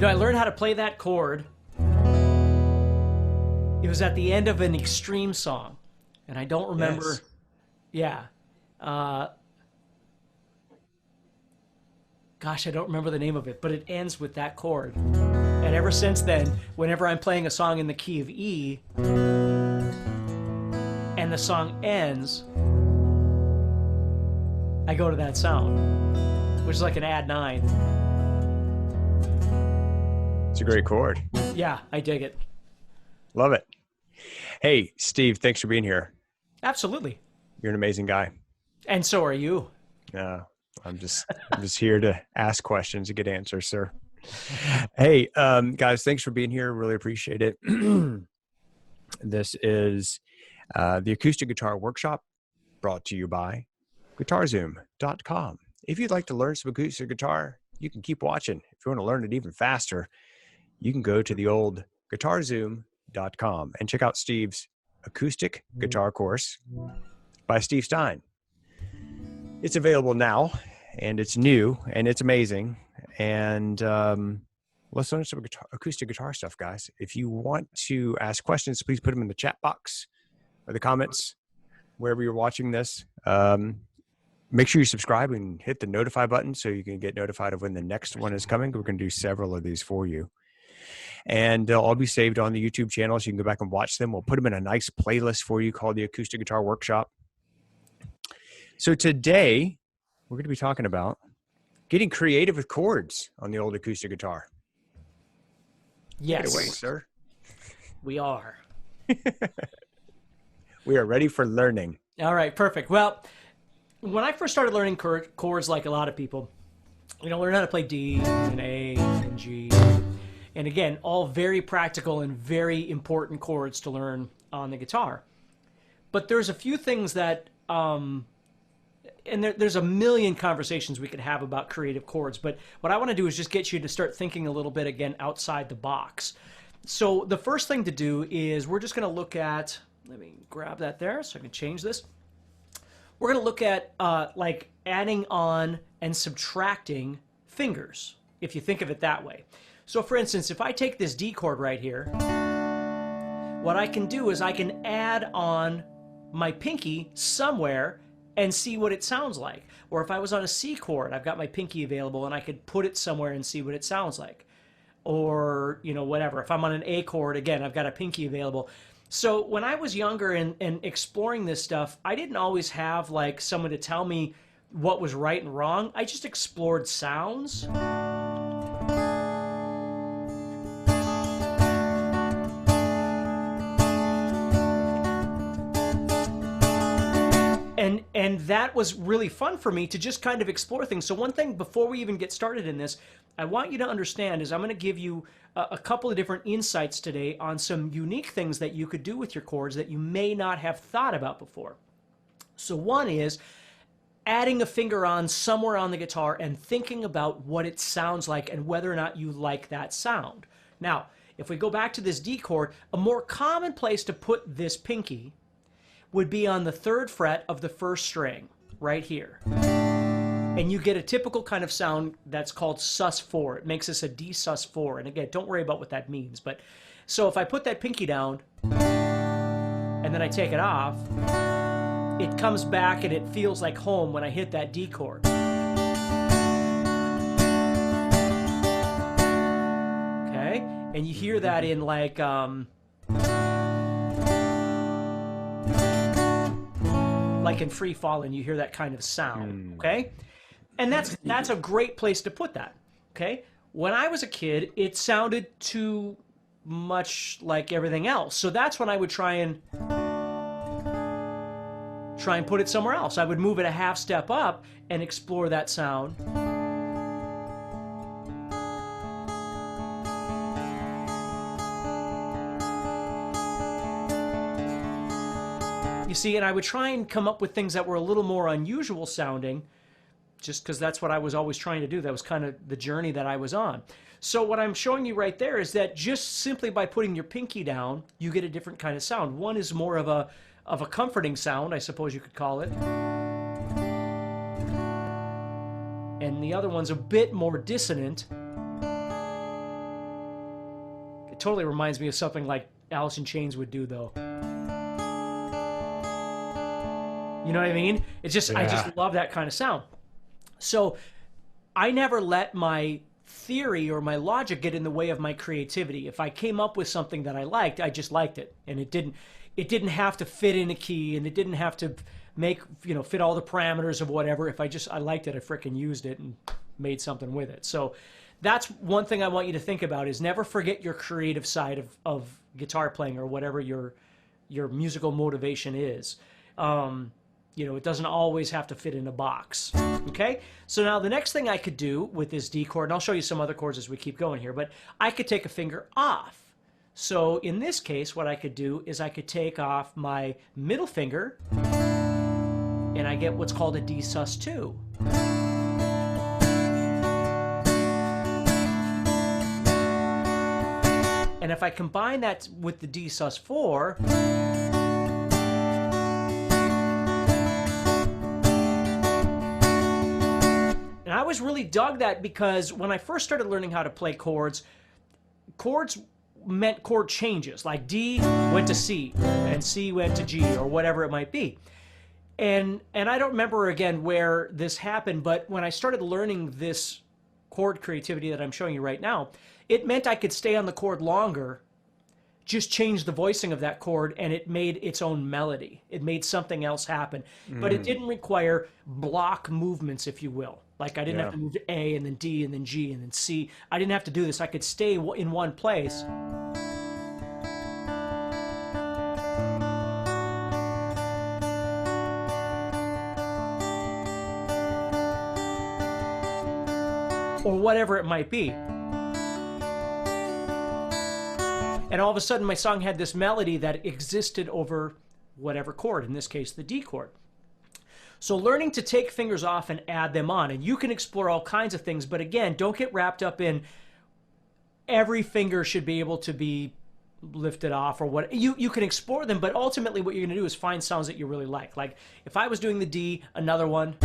know, I learned how to play that chord. It was at the end of an Extreme song, and I don't remember. Yes. Yeah. Gosh, I don't remember the name of it, but it ends with that chord. And ever since then, whenever I'm playing a song in the key of E, and the song ends, I go to that sound, which is like an add 9. It's a great chord. Yeah, I dig it. Love it. Hey, Steve, thanks for being here. Absolutely. You're an amazing guy. And so are you. I'm just here to ask questions and get answers, sir. Hey, guys, thanks for being here. Really appreciate it. This is the Acoustic Guitar Workshop, brought to you by guitarzoom.com. If you'd like to learn some acoustic guitar, you can keep watching. If you want to learn it even faster, you can go to the old guitarzoom.com and check out Steve's acoustic guitar course by Steve Stine. It's available now, and it's new, and it's amazing. And let's learn some acoustic guitar stuff, guys. If you want to ask questions, please put them in the chat box or the comments, wherever you're watching this. Make sure you subscribe and hit the notify button so you can get notified of when the next one is coming. We're going to do several of these for you. And they'll all be saved on the YouTube channel, so you can go back and watch them. We'll put them in a nice playlist for you called the Acoustic Guitar Workshop. So today, we're going to be talking about getting creative with chords on the old acoustic guitar. Yes. Take it away, sir. We are. We are ready for learning. All right, perfect. Well, when I first started learning chords, like a lot of people, learn how to play D and A and G. And again, all very practical and very important chords to learn on the guitar. But there's a few things that... and there's a million conversations we could have about creative chords, but what I want to do is just get you to start thinking a little bit again outside the box. So the first thing to do is we're just going to look at, let me grab that there so I can change this. We're going to look at like adding on and subtracting fingers, if you think of it that way. So for instance, if I take this D chord right here, what I can do is I can add on my pinky somewhere and see what it sounds like. Or if I was on a C chord, I've got my pinky available and I could put it somewhere and see what it sounds like. Or, whatever. If I'm on an A chord, again, I've got a pinky available. So when I was younger and exploring this stuff, I didn't always have like someone to tell me what was right and wrong. I just explored sounds. And that was really fun for me to just kind of explore things. So one thing before we even get started in this, I want you to understand is I'm going to give you a couple of different insights today on some unique things that you could do with your chords that you may not have thought about before. So one is adding a finger on somewhere on the guitar and thinking about what it sounds like and whether or not you like that sound. Now, if we go back to this D chord, a more common place to put this pinky would be on the 3rd fret of the 1st string, right here. And you get a typical kind of sound that's called sus4. It makes this a D sus4. And again, don't worry about what that means. But so if I put that pinky down and then I take it off, it comes back and it feels like home when I hit that D chord. Okay? And you hear that in like... like in Free Fallin', you hear that kind of sound, okay? And that's a great place to put that, okay? When I was a kid, it sounded too much like everything else. So that's when I would try and put it somewhere else. I would move it a half step up and explore that sound. You see, and I would try and come up with things that were a little more unusual sounding, just because that's what I was always trying to do. That was kind of the journey that I was on. So what I'm showing you right there is that just simply by putting your pinky down, you get a different kind of sound. One is more of a comforting sound, I suppose you could call it. And the other one's a bit more dissonant. totally reminds me of something like Alice in Chains would do, though. You know what I mean? It's just, I just love that kind of sound. So I never let my theory or my logic get in the way of my creativity. If I came up with something that I liked, I just liked it. And it didn't have to fit in a key, and it didn't have to fit all the parameters of whatever. If I liked it, I frickin' used it and made something with it. So that's one thing I want you to think about, is never forget your creative side of guitar playing, or whatever your musical motivation is. It doesn't always have to fit in a box. Okay? So now the next thing I could do with this D chord, and I'll show you some other chords as we keep going here, but I could take a finger off. So in this case, what I could do is I could take off my middle finger, and I get what's called a D sus2. And if I combine that with the D sus4, and I always really dug that, because when I first started learning how to play chords meant chord changes, like D went to C and C went to G, or whatever it might be. And I don't remember again where this happened, but when I started learning this chord creativity that I'm showing you right now, it meant I could stay on the chord longer, just change the voicing of that chord, and it made its own melody. It made something else happen. But it didn't require block movements, if you will. Like I didn't have to move to A and then D and then G and then C. I didn't have to do this. I could stay in one place. Or whatever it might be. And all of a sudden my song had this melody that existed over whatever chord, in this case the D chord. So learning to take fingers off and add them on, and you can explore all kinds of things, but again, don't get wrapped up in every finger should be able to be lifted off or what. You can explore them, but ultimately what you're going to do is find sounds that you really like. Like if I was doing the D, another one.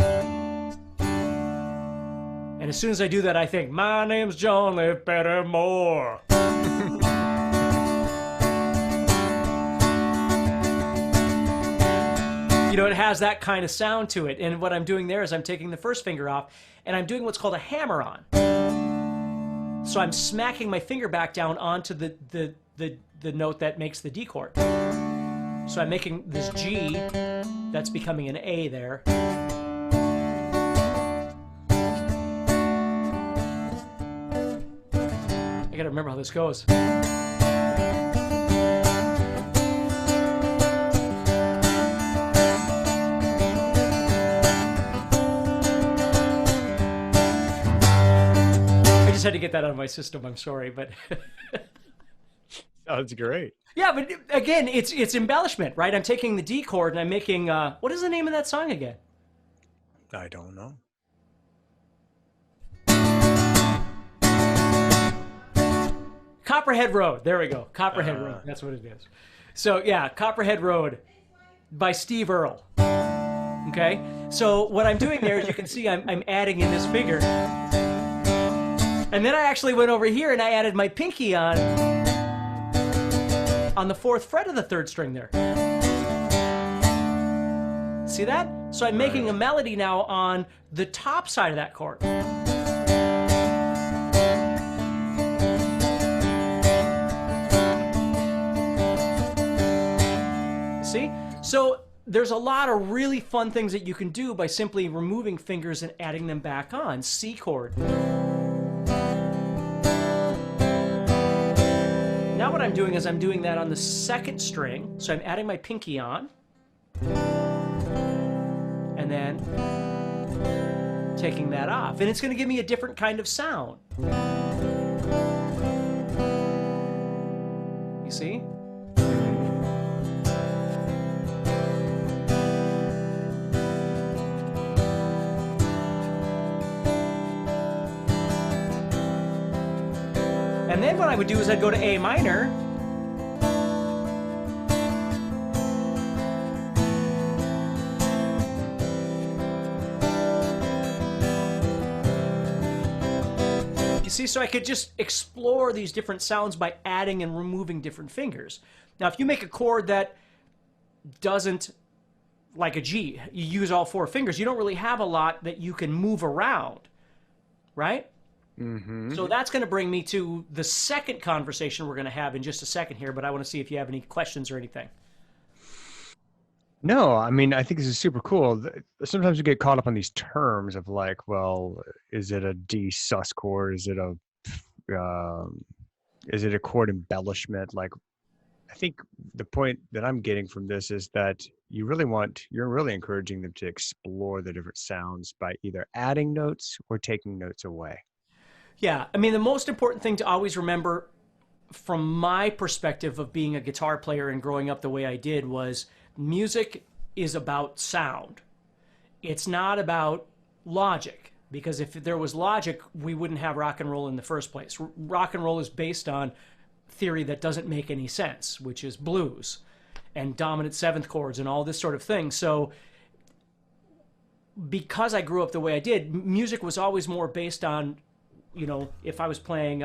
And as soon as I do that, I think, my name's John, live better more. It has that kind of sound to it. And what I'm doing there is I'm taking the first finger off, and I'm doing what's called a hammer-on. So I'm smacking my finger back down onto the note that makes the D chord. So I'm making this G, that's becoming an A there. I gotta remember how this goes. I just had to get that out of my system. I'm sorry, but Sounds great. Yeah, but again, it's embellishment, right? I'm taking the D chord and I'm making what is the name of that song again? I don't know. Copperhead Road. There we go. Copperhead Road. That's what it is. So yeah, Copperhead Road by Steve Earle. Okay. So what I'm doing there, as you can see, I'm adding in this finger. And then I actually went over here and I added my pinky on the 4th fret of the 3rd string there. See that? So I'm making a melody now on the top side of that chord. See? So there's a lot of really fun things that you can do by simply removing fingers and adding them back on. C chord. Now what I'm doing is I'm doing that on the 2nd string. So I'm adding my pinky on. And then taking that off. And it's going to give me a different kind of sound. You see? And then what I would do is I'd go to A minor. You see, so I could just explore these different sounds by adding and removing different fingers. Now, if you make a chord that doesn't, like a G, you use all 4 fingers, you don't really have a lot that you can move around, right? Mm-hmm. So that's going to bring me to the second conversation we're going to have in just a second here, but I want to see if you have any questions or anything. No, I mean, I think this is super cool. Sometimes you get caught up on these terms of like, well, is it a D sus chord? Is it a chord embellishment? Like, I think the point that I'm getting from this is that you're really encouraging them to explore the different sounds by either adding notes or taking notes away. Yeah, I mean, the most important thing to always remember from my perspective of being a guitar player and growing up the way I did was music is about sound. It's not about logic, because if there was logic, we wouldn't have rock and roll in the first place. Rock and roll is based on theory that doesn't make any sense, which is blues and dominant 7th chords and all this sort of thing. So because I grew up the way I did, music was always more based on, you know, if I was playing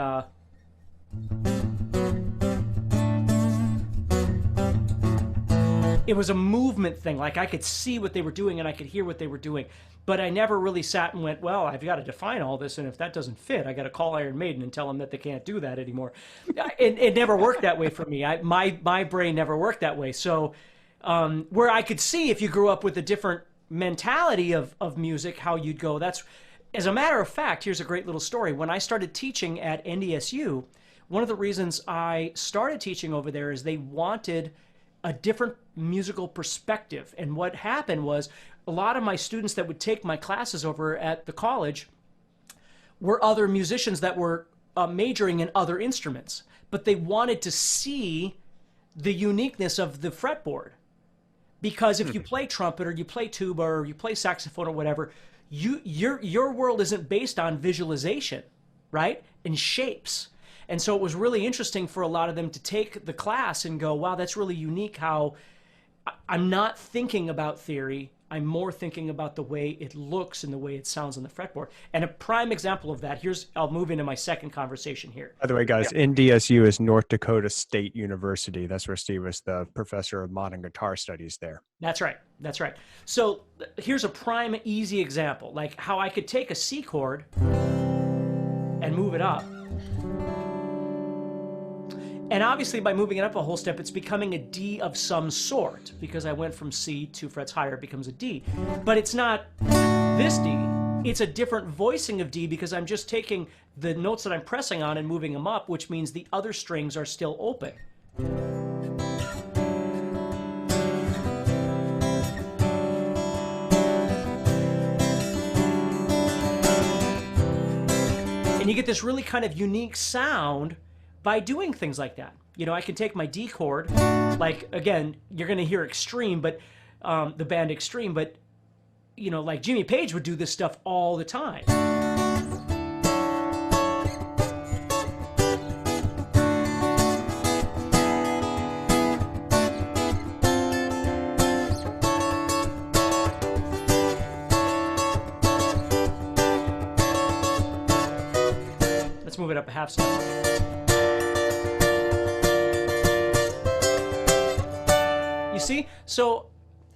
it was a movement thing. Like, I could see what they were doing and I could hear what they were doing, but I never really sat and went, well, I've got to define all this, and if that doesn't fit, I got to call Iron Maiden and tell them that they can't do that anymore. It never worked that way for me. My brain never worked that way. So where I could see, if you grew up with a different mentality of music, how you'd go. That's, as a matter of fact, here's a great little story. When I started teaching at NDSU, one of the reasons I started teaching over there is they wanted a different musical perspective. And what happened was, a lot of my students that would take my classes over at the college were other musicians that were majoring in other instruments, but they wanted to see the uniqueness of the fretboard. Because if you play trumpet or you play tuba or you play saxophone or whatever, your world isn't based on visualization, right? And shapes. And so it was really interesting for a lot of them to take the class and go, wow, that's really unique how I'm not thinking about theory. I'm more thinking about the way it looks and the way it sounds on the fretboard. And a prime example of that, I'll move into my second conversation here. By the way, guys, NDSU is North Dakota State University. That's where Steve was the professor of modern guitar studies there. That's right. That's right. So here's a prime easy example, like how I could take a C chord and move it up. And obviously, by moving it up a whole step, it's becoming a D of some sort, because I went from C 2 frets higher, it becomes a D. But it's not this D, it's a different voicing of D, because I'm just taking the notes that I'm pressing on and moving them up, which means the other strings are still open. And you get this really kind of unique sound by doing things like that. You know, I can take my D chord, like, again, you're going to hear Extreme, but the band Extreme, but, you know, like Jimmy Page would do this stuff all the time. Let's move it up a half step. See? So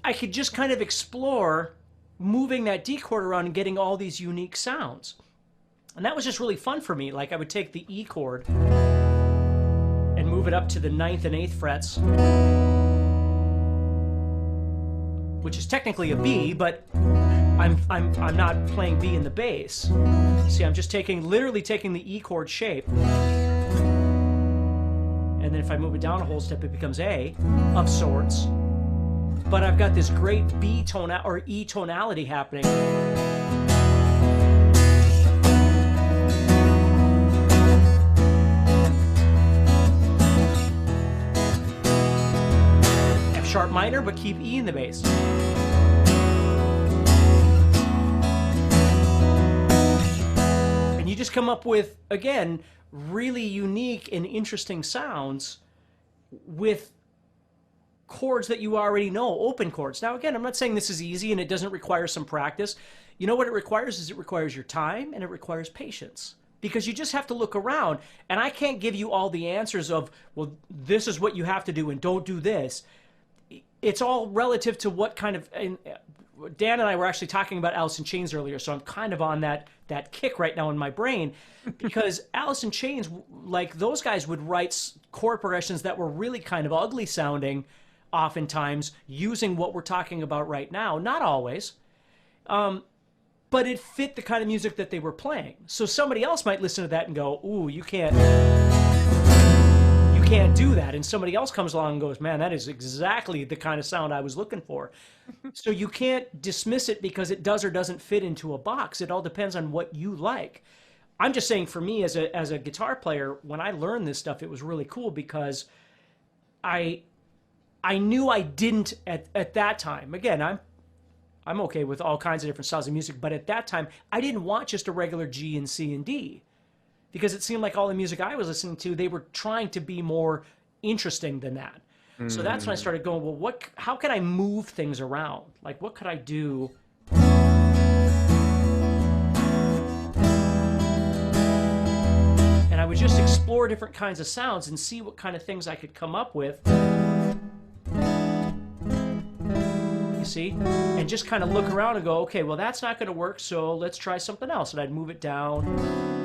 I could just kind of explore moving that D chord around and getting all these unique sounds. And that was just really fun for me. Like, I would take the E chord and move it up to the 9th and 8th frets, which is technically a B, but I'm not playing B in the bass. See, I'm just literally taking the E chord shape. And then if I move it down a whole step, it becomes A of sorts. But I've got this great B tone or E tonality happening. F sharp minor, but keep E in the bass. And you just come up with, again, really unique and interesting sounds with chords that you already know, open chords. Now, again, I'm not saying this is easy and it doesn't require some practice. You know what it requires is it requires your time and it requires patience. because you just have to look around. And I can't give you all the answers of, well, this is what you have to do and don't do this. It's all relative to what kind of... And Dan and I were actually talking about Alice in Chains earlier, so I'm kind of on that kick right now in my brain, because Alice in Chains, like those guys would write chord progressions that were really kind of ugly sounding, oftentimes, using what we're talking about right now. Not always. But it fit the kind of music that they were playing. So somebody else might listen to that and go, ooh, you can't do that. And somebody else comes along and goes, man, that is exactly the kind of sound I was looking for. So you can't dismiss it because it does or doesn't fit into a box. It all depends on what you like. I'm just saying, for me as a guitar player, when I learned this stuff, it was really cool because I knew I didn't at that time. Again, I'm okay with all kinds of different styles of music, but at that time, I didn't want just a regular G and C and D, because it seemed like all the music I was listening to, they were trying to be more interesting than that. So that's when I started going, well, how can I move things around? Like, what could I do? And I would just explore different kinds of sounds and see what kind of things I could come up with. You see? And just kind of look around and go, okay, well, that's not going to work, so let's try something else. And I'd move it down.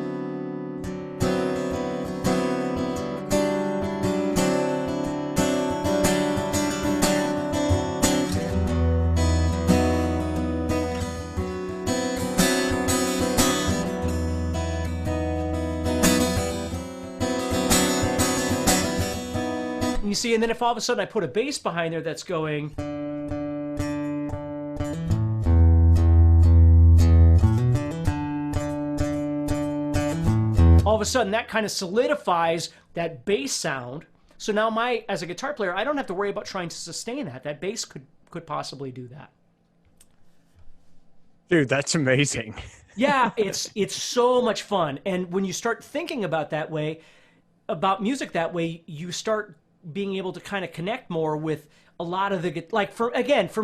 You see, and then if all of a sudden I put a bass behind there that's going, all of a sudden that kind of solidifies that bass sound. So now as a guitar player, I don't have to worry about trying to sustain that. That bass could possibly do that. Dude, that's amazing. Yeah, it's so much fun. And when you start thinking about about music that way, you start being able to kind of connect more with a lot of the, like, for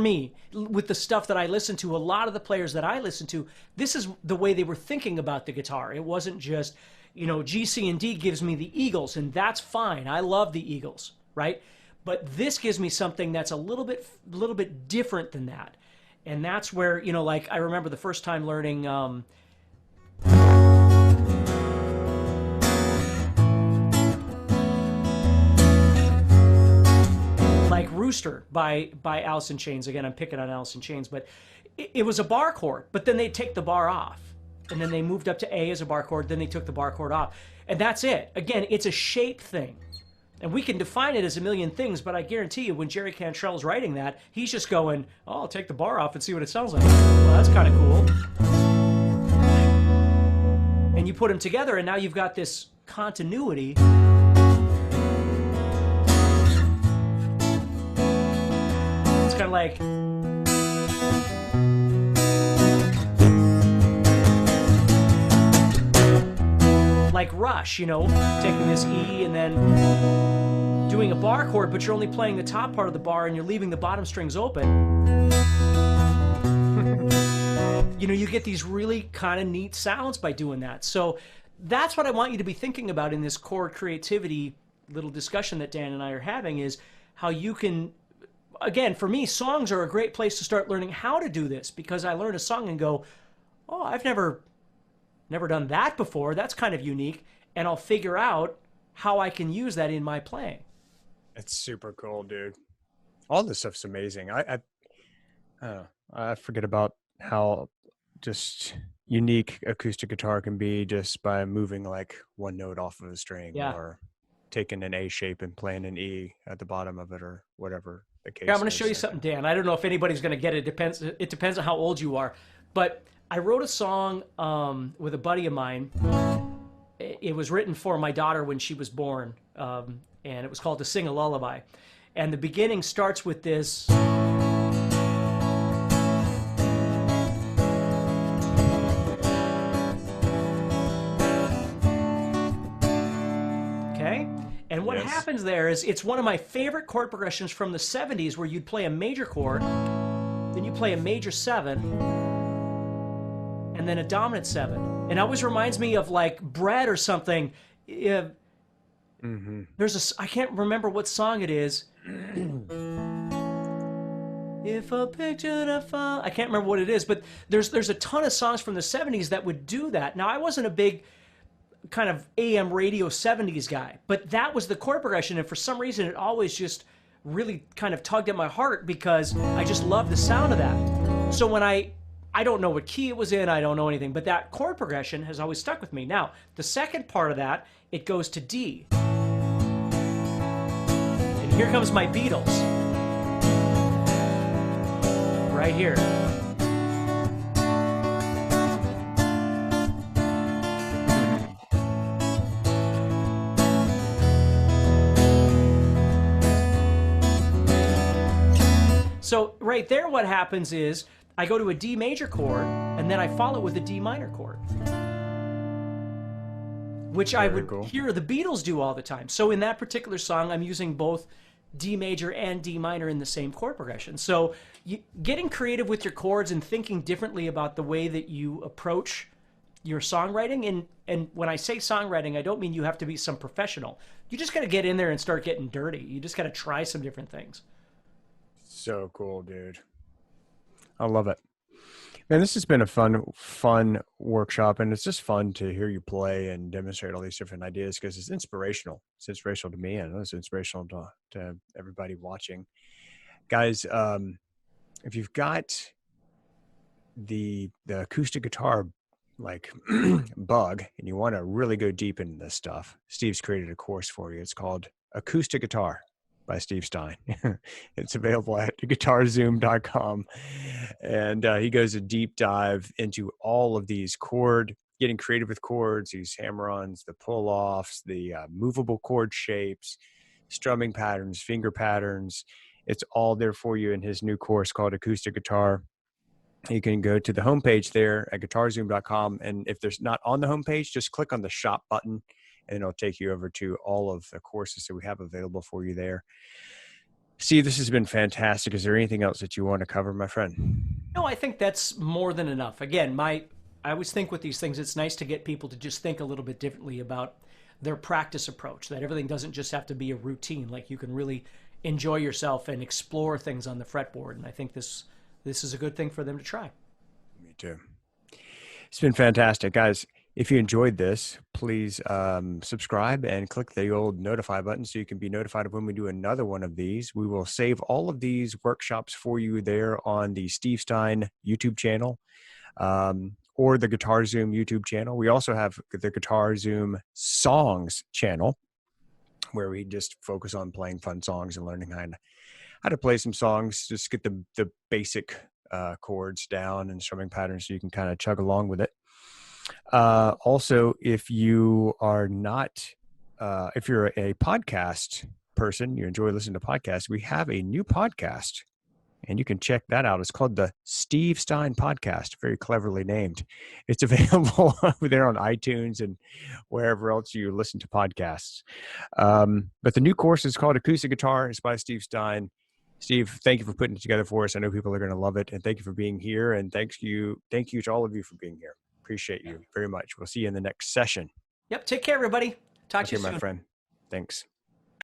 me, with the stuff that I listen to, a lot of the players that I listen to, this is the way they were thinking about the guitar. It wasn't just, G, C, and D gives me the Eagles, and that's fine. I love the Eagles, right? But this gives me something that's a little bit different than that. And that's where, like, I remember the first time learning, like Rooster by Alice in Chains. Again, I'm picking on Alice in Chains, but it was a bar chord, but then they'd take the bar off. And then they moved up to A as a bar chord, then they took the bar chord off. And that's it. Again, it's a shape thing. And we can define it as a million things, but I guarantee you when Jerry Cantrell's writing that, he's just going, oh, I'll take the bar off and see what it sounds like. Well, that's kind of cool. And you put them together, and now you've got this continuity. It's kind of like Rush, taking this E and then doing a bar chord, but you're only playing the top part of the bar and you're leaving the bottom strings open. You get these really kind of neat sounds by doing that. So that's what I want you to be thinking about in this chord creativity little discussion that Dan and I are having, is how you can, again, for me, songs are a great place to start learning how to do this, because I learn a song and go, oh, I've never done that before. That's kind of unique. And I'll figure out how I can use that in my playing. It's super cool, dude. All this stuff's amazing. I forget about how just unique acoustic guitar can be just by moving like one note off of a string, or taking an A shape and playing an E at the bottom of it, or whatever the case is. I'm going to show you something, Dan. I don't know if anybody's going to get it. It depends on how old you are. But I wrote a song with a buddy of mine. It was written for my daughter when she was born, and it was called To Sing a Lullaby. And the beginning starts with this. Okay? And what happens there is, it's one of my favorite chord progressions from the 70s, where you'd play a major chord, then you play a major 7, and then a dominant 7. And it always reminds me of like Bread or something. There's I can't remember what song it is. If a picture to fall, I can't remember what it is, but there's a ton of songs from the 70s that would do that. Now, I wasn't a big kind of AM radio 70s guy, but that was the chord progression, and for some reason it always just really kind of tugged at my heart because I just loved the sound of that. So when I don't know what key it was in, I don't know anything, but that chord progression has always stuck with me. Now, the second part of that, it goes to D. And here comes my Beatles. Right here. So right there what happens is I go to a D major chord and then I follow with a D minor chord, which I would hear the Beatles do all the time. So in that particular song, I'm using both D major and D minor in the same chord progression. So getting creative with your chords and thinking differently about the way that you approach your songwriting. And when I say songwriting, I don't mean you have to be some professional. You just got to get in there and start getting dirty. You just got to try some different things. So cool, dude. I love it. Man, this has been a fun workshop, and it's just fun to hear you play and demonstrate all these different ideas because it's inspirational. It's inspirational to me, and it's inspirational to everybody watching. Guys, if you've got the acoustic guitar like bug and you want to really go deep into this stuff, Steve's created a course for you. It's called Acoustic Guitar by Steve Stine. It's available at guitarzoom.com. And he goes a deep dive into all of these getting creative with chords, these hammer-ons, the pull-offs, the movable chord shapes, strumming patterns, finger patterns. It's all there for you in his new course called Acoustic Guitar. You can go to the homepage there at guitarzoom.com. And if there's not on the homepage, just click on the shop button and it'll take you over to all of the courses that we have available for you there. Steve, this has been fantastic. Is there anything else that you want to cover, my friend? No, I think that's more than enough. Again, I always think with these things, it's nice to get people to just think a little bit differently about their practice approach, that everything doesn't just have to be a routine. Like you can really enjoy yourself and explore things on the fretboard. And I think this is a good thing for them to try. Me too. It's been fantastic, guys. If you enjoyed this, please subscribe and click the old notify button so you can be notified of when we do another one of these. We will save all of these workshops for you there on the Steve Stine YouTube channel or the GuitarZoom YouTube channel. We also have the GuitarZoom Songs channel where we just focus on playing fun songs and learning how to play some songs, just get the basic chords down and strumming patterns so you can kind of chug along with it. Also, if you are not, if you're a podcast person, you enjoy listening to podcasts, we have a new podcast and you can check that out. It's called the Steve Stine Podcast, very cleverly named. It's available over there on iTunes and wherever else you listen to podcasts. But the new course is called Acoustic Guitar. It's by Steve Stine. Steve, thank you for putting it together for us. I know people are going to love it, and thank you for being here. And thank you to all of you for being here. Appreciate you very much. We'll see you in the next session. Yep. Take care, everybody. Talk to you soon. My friend. Thanks.